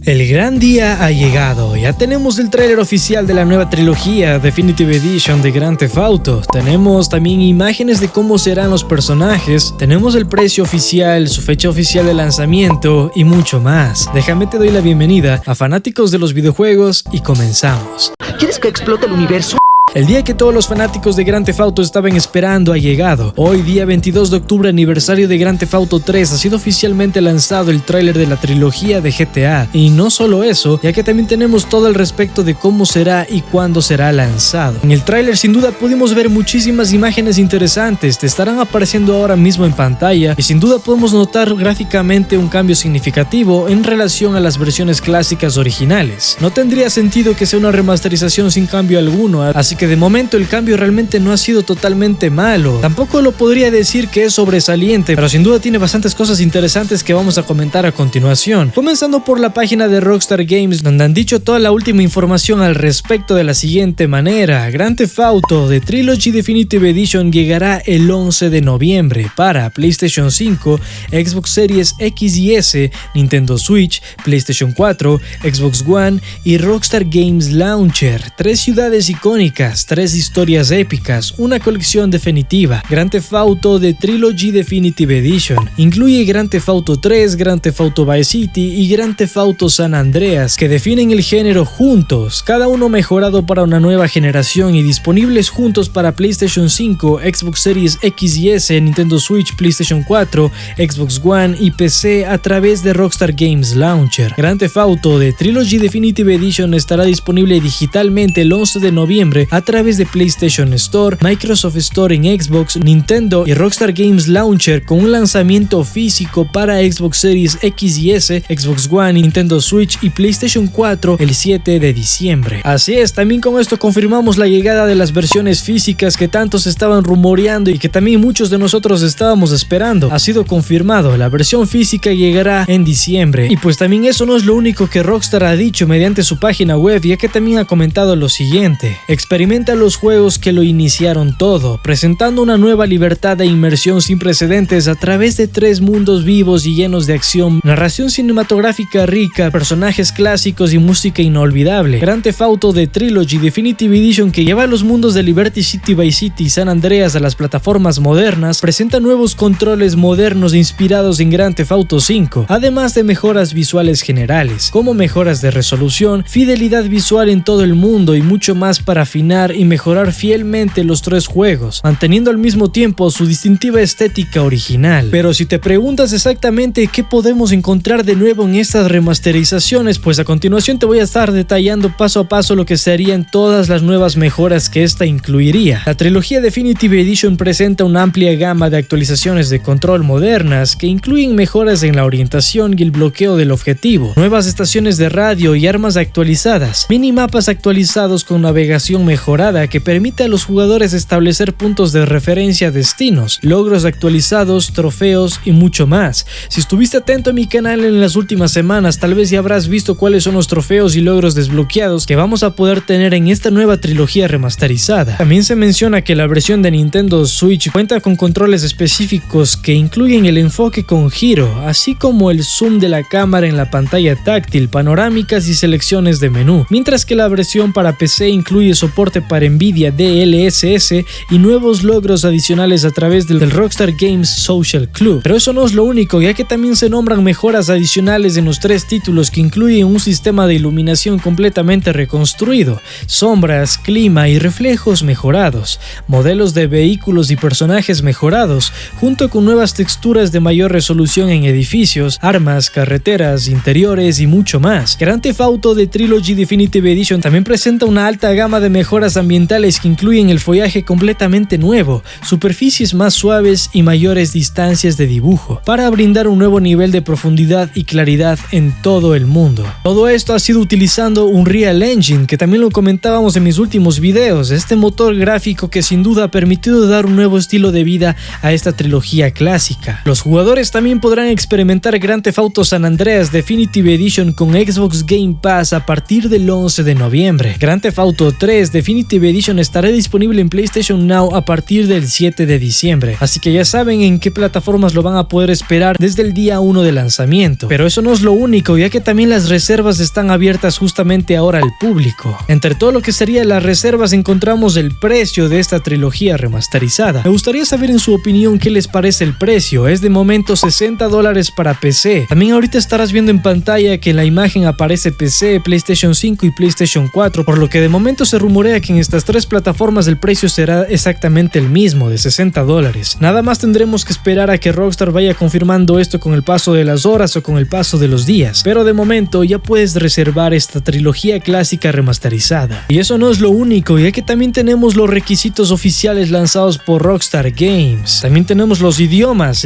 El gran día ha llegado, ya tenemos el tráiler oficial de la nueva trilogía Definitive Edition de Grand Theft Auto, tenemos también imágenes de cómo serán los personajes, tenemos el precio oficial, su fecha oficial de lanzamiento y mucho más. Déjame te doy la bienvenida a fanáticos de los videojuegos y comenzamos. ¿Quieres que explote el universo? El día que todos los fanáticos de Grand Theft Auto estaban esperando ha llegado. Hoy, día 22 de octubre, aniversario de Grand Theft Auto 3, ha sido oficialmente lanzado el tráiler de la trilogía de GTA. Y no solo eso, ya que también tenemos todo al respecto de cómo será y cuándo será lanzado. En el tráiler sin duda pudimos ver muchísimas imágenes interesantes, te estarán apareciendo ahora mismo en pantalla y sin duda podemos notar gráficamente un cambio significativo en relación a las versiones clásicas originales. No tendría sentido que sea una remasterización sin cambio alguno, así que de momento el cambio realmente no ha sido totalmente malo. Tampoco lo podría decir que es sobresaliente, pero sin duda tiene bastantes cosas interesantes que vamos a comentar a continuación. Comenzando por la página de Rockstar Games, donde han dicho toda la última información al respecto de la siguiente manera: Grand Theft Auto The Trilogy Definitive Edition llegará el 11 de noviembre para PlayStation 5, Xbox Series X y S, Nintendo Switch, PlayStation 4, Xbox One y Rockstar Games Launcher. 3 ciudades icónicas, 3 historias épicas, una colección definitiva. Grand Theft Auto The Trilogy Definitive Edition incluye Grand Theft Auto 3, Grand Theft Auto Vice City y Grand Theft Auto San Andreas, que definen el género juntos, cada uno mejorado para una nueva generación y disponibles juntos para PlayStation 5, Xbox Series X y S, Nintendo Switch, PlayStation 4, Xbox One y PC a través de Rockstar Games Launcher. Grand Theft Auto The Trilogy Definitive Edition estará disponible digitalmente el 11 de noviembre a través de PlayStation Store, Microsoft Store en Xbox, Nintendo y Rockstar Games Launcher, con un lanzamiento físico para Xbox Series X y S, Xbox One, Nintendo Switch y PlayStation 4 el 7 de diciembre. Así es, también con esto confirmamos la llegada de las versiones físicas que tantos estaban rumoreando y que también muchos de nosotros estábamos esperando. Ha sido confirmado, la versión física llegará en diciembre. Y pues también eso no es lo único que Rockstar ha dicho mediante su página web, ya que también ha comentado lo siguiente: experimenta los juegos que lo iniciaron todo, presentando una nueva libertad e inmersión sin precedentes a través de 3 mundos vivos y llenos de acción, narración cinematográfica rica, personajes clásicos y música inolvidable. Grand Theft Auto The Trilogy Definitive Edition, que lleva los mundos de Liberty City, Vice City y San Andreas a las plataformas modernas, presenta nuevos controles modernos inspirados en Grand Theft Auto 5, además de mejoras visuales generales, como mejoras de resolución, fidelidad visual en todo el mundo y mucho más para afinar y mejorar fielmente los 3 juegos, manteniendo al mismo tiempo su distintiva estética original. Pero si te preguntas exactamente qué podemos encontrar de nuevo en estas remasterizaciones, pues a continuación te voy a estar detallando paso a paso lo que serían todas las nuevas mejoras que esta incluiría. La trilogía Definitive Edition presenta una amplia gama de actualizaciones de control modernas que incluyen mejoras en la orientación y el bloqueo del objetivo, nuevas estaciones de radio y armas actualizadas, minimapas actualizados con navegación mejorada que permite a los jugadores establecer puntos de referencia, destinos, logros actualizados, trofeos y mucho más. Si estuviste atento a mi canal en las últimas semanas, tal vez ya habrás visto cuáles son los trofeos y logros desbloqueados que vamos a poder tener en esta nueva trilogía remasterizada. También se menciona que la versión de Nintendo Switch cuenta con controles específicos que incluyen el enfoque con giro, así como el zoom de la cámara en la pantalla táctil, panorámicas y selecciones de menú, mientras que la versión para PC incluye soporte para Nvidia DLSS y nuevos logros adicionales a través del Rockstar Games Social Club. Pero eso no es lo único, ya que también se nombran mejoras adicionales en los 3 títulos que incluyen un sistema de iluminación completamente reconstruido, sombras, clima y reflejos mejorados, modelos de vehículos y personajes mejorados, junto con nuevas texturas de mayor resolución en edificios, armas, carreteras, interiores y mucho más. Grand Theft Auto The Trilogy Definitive Edition también presenta una alta gama de mejoras ambientales que incluyen el follaje completamente nuevo, superficies más suaves y mayores distancias de dibujo, para brindar un nuevo nivel de profundidad y claridad en todo el mundo. Todo esto ha sido utilizando Unreal Engine, que también lo comentábamos en mis últimos videos, este motor gráfico que sin duda ha permitido dar un nuevo estilo de vida a esta trilogía clásica. Los jugadores también podrán experimentar Grand Theft Auto San Andreas Definitive Edition con Xbox Game Pass a partir del 11 de noviembre. Grand Theft Auto 3 Definitive Definitive Edition estará disponible en PlayStation Now a partir del 7 de diciembre, así que ya saben en qué plataformas lo van a poder esperar desde el día 1 de lanzamiento. Pero eso no es lo único, ya que también las reservas están abiertas justamente ahora al público. Entre todo lo que serían las reservas encontramos el precio de esta trilogía remasterizada. Me gustaría saber en su opinión qué les parece el precio. Es de momento $60 para PC. También ahorita estarás viendo en pantalla que en la imagen aparece PC, PlayStation 5 y PlayStation 4, por lo que de momento se rumorea que en estas tres plataformas el precio será exactamente el mismo, de $60. Nada más tendremos que esperar a que Rockstar vaya confirmando esto con el paso de las horas o con el paso de los días, pero de momento ya puedes reservar esta trilogía clásica remasterizada. Y eso no es lo único, ya que también tenemos los requisitos oficiales lanzados por Rockstar Games. También tenemos los idiomas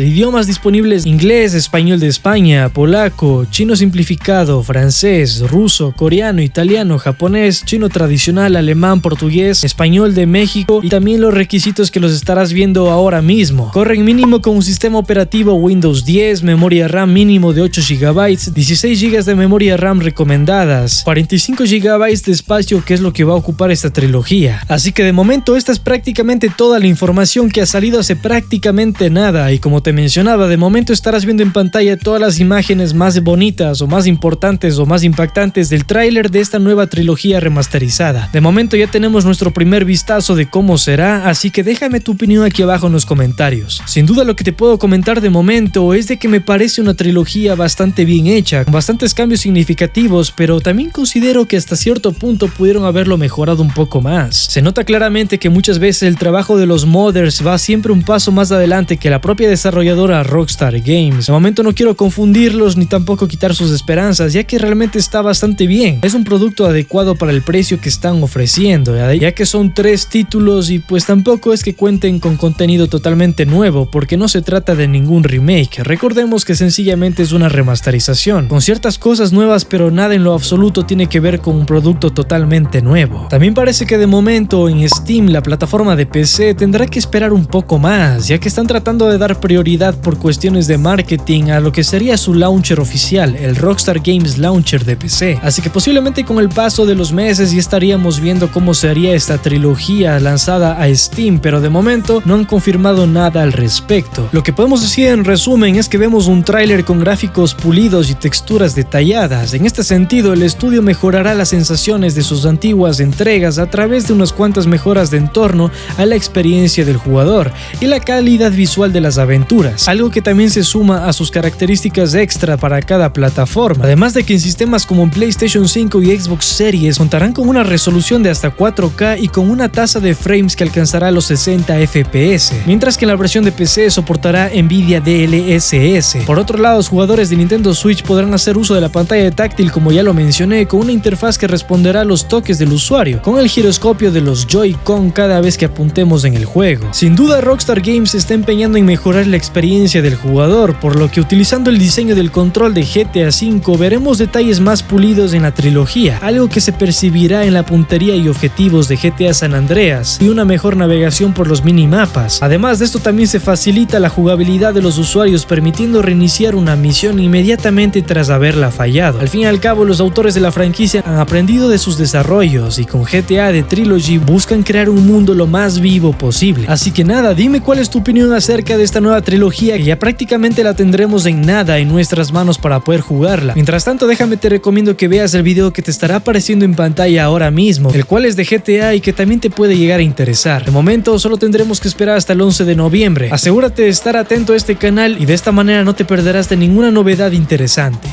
disponibles: inglés, español de España, polaco, chino simplificado, francés, ruso, coreano, italiano, japonés, chino tradicional, alemán, portugués, español de México, y también los requisitos que los estarás viendo ahora mismo. Corren mínimo con un sistema operativo Windows 10, memoria RAM mínimo de 8 GB, 16 GB de memoria RAM recomendadas, 45 GB de espacio, que es lo que va a ocupar esta trilogía. Así que de momento esta es prácticamente toda la información que ha salido hace prácticamente nada, y como te mencionaba, de momento estarás viendo en pantalla todas las imágenes más bonitas o más importantes o más impactantes del tráiler de esta nueva trilogía remasterizada. De momento ya tenemos nuestro primer vistazo de cómo será, así que déjame tu opinión aquí abajo en los comentarios. Sin duda lo que te puedo comentar de momento es de que me parece una trilogía bastante bien hecha, con bastantes cambios significativos, pero también considero que hasta cierto punto pudieron haberlo mejorado un poco más. Se nota claramente que muchas veces el trabajo de los modders va siempre un paso más adelante que la propia desarrolladora Rockstar Games. De momento no quiero confundirlos ni tampoco quitar sus esperanzas, ya que realmente está bastante bien. Es un producto adecuado para el precio que están ofreciendo, ya que son 3 títulos y pues tampoco es que cuenten con contenido totalmente nuevo, porque no se trata de ningún remake. Recordemos que sencillamente es una remasterización, con ciertas cosas nuevas, pero nada en lo absoluto tiene que ver con un producto totalmente nuevo. También parece que de momento en Steam, la plataforma de PC, tendrá que esperar un poco más, ya que están tratando de dar prioridad por cuestiones de marketing a lo que sería su launcher oficial, el Rockstar Games Launcher de PC. Así que posiblemente con el paso de los meses ya estaríamos viendo cómo sería esta trilogía lanzada a Steam, pero de momento no han confirmado nada al respecto. Lo que podemos decir en resumen es que vemos un tráiler con gráficos pulidos y texturas detalladas. En este sentido, el estudio mejorará las sensaciones de sus antiguas entregas a través de unas cuantas mejoras de entorno a la experiencia del jugador y la calidad visual de las aventuras, algo que también se suma a sus características extra para cada plataforma. Además de que en sistemas como en PlayStation 5 y Xbox Series contarán con una resolución de hasta 4K y con una tasa de frames que alcanzará los 60 FPS, mientras que en la versión de PC soportará Nvidia DLSS. Por otro lado, los jugadores de Nintendo Switch podrán hacer uso de la pantalla táctil, como ya lo mencioné, con una interfaz que responderá a los toques del usuario, con el giroscopio de los Joy-Con cada vez que apuntemos en el juego. Sin duda, Rockstar Games se está empeñando en mejorar la experiencia del jugador, por lo que utilizando el diseño del control de GTA V veremos detalles más pulidos en la trilogía, algo que se percibirá en la puntería y objetivos de GTA San Andreas y una mejor navegación por los minimapas. Además de esto, también se facilita la jugabilidad de los usuarios, permitiendo reiniciar una misión inmediatamente tras haberla fallado. Al fin y al cabo, los autores de la franquicia han aprendido de sus desarrollos y con GTA The Trilogy buscan crear un mundo lo más vivo posible. Así que nada, dime cuál es tu opinión acerca de esta nueva trilogía, que ya prácticamente la tendremos en nada en nuestras manos para poder jugarla. Mientras tanto, déjame te recomiendo que veas el video que te estará apareciendo en pantalla ahora mismo, el cual es de GTA y que también te puede llegar a interesar. De momento solo tendremos que esperar hasta el 11 de noviembre. Asegúrate de estar atento a este canal y de esta manera no te perderás de ninguna novedad interesante.